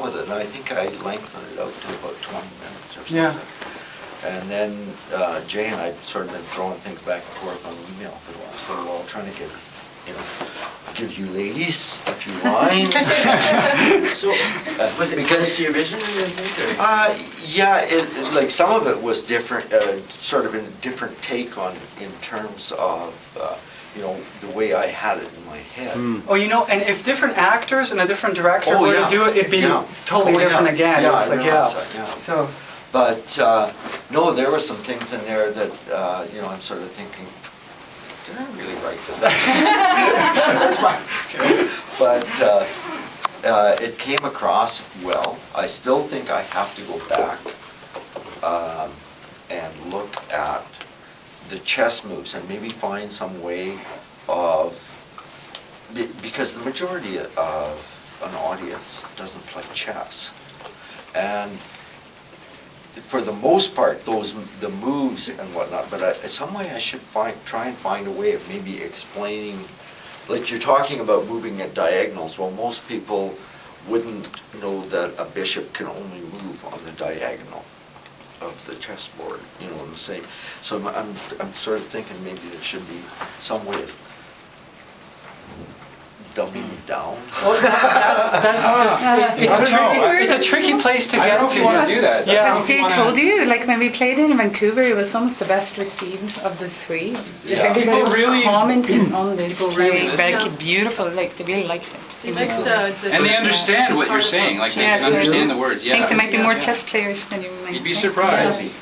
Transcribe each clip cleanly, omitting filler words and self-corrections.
with it, and I think I lengthened it out to about 20 minutes or something. Yeah. And then Jay and I sort of been throwing things back and forth on email for the last little while, trying to get, give you ladies a few lines. So, was it close to your vision, you think, or? Yeah, like some of it was different, sort of a different take on, in terms of, the way I had it in my head. Oh, and if different actors and a different director Oh, were yeah. to do it, it'd be Yeah. totally Oh, different yeah. again. Yeah, It's I like, realize that, yeah. So, But, no, there were some things in there that, I'm sort of thinking, did I really write that? But it came across well. I still think I have to go back and look at the chess moves and maybe find some way of, because the majority of an audience doesn't play chess. And for the most part, the moves and whatnot, but some way I should try and find a way of maybe explaining, like you're talking about moving at diagonals. Well, most people wouldn't know that a bishop can only move on the diagonal of the chessboard, in the same. So I'm sort of thinking maybe there should be some way of dumbing it down. it's a tricky place to I get don't know if to. you want to do that. Yeah. I As don't know if Steve you wanna- told you, like when we played in Vancouver, it was almost the best received of the three. Yeah. Everybody People was really- commenting on this people really playing, listen. like beautiful, like they really liked it. He likes the. And they understand what you're saying, like they Yeah, can so understand the words, I yeah. think there might be more Yeah. chess players than you might You'd be think. surprised.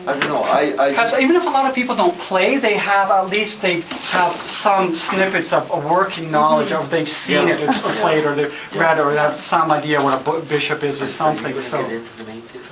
I don't know, I Because even if a lot of people don't play, they have at least they have some snippets of working knowledge of they've seen Yeah. it, it's played, or they've read, or have some idea what a bishop is or Are you something. gonna So get into the main table?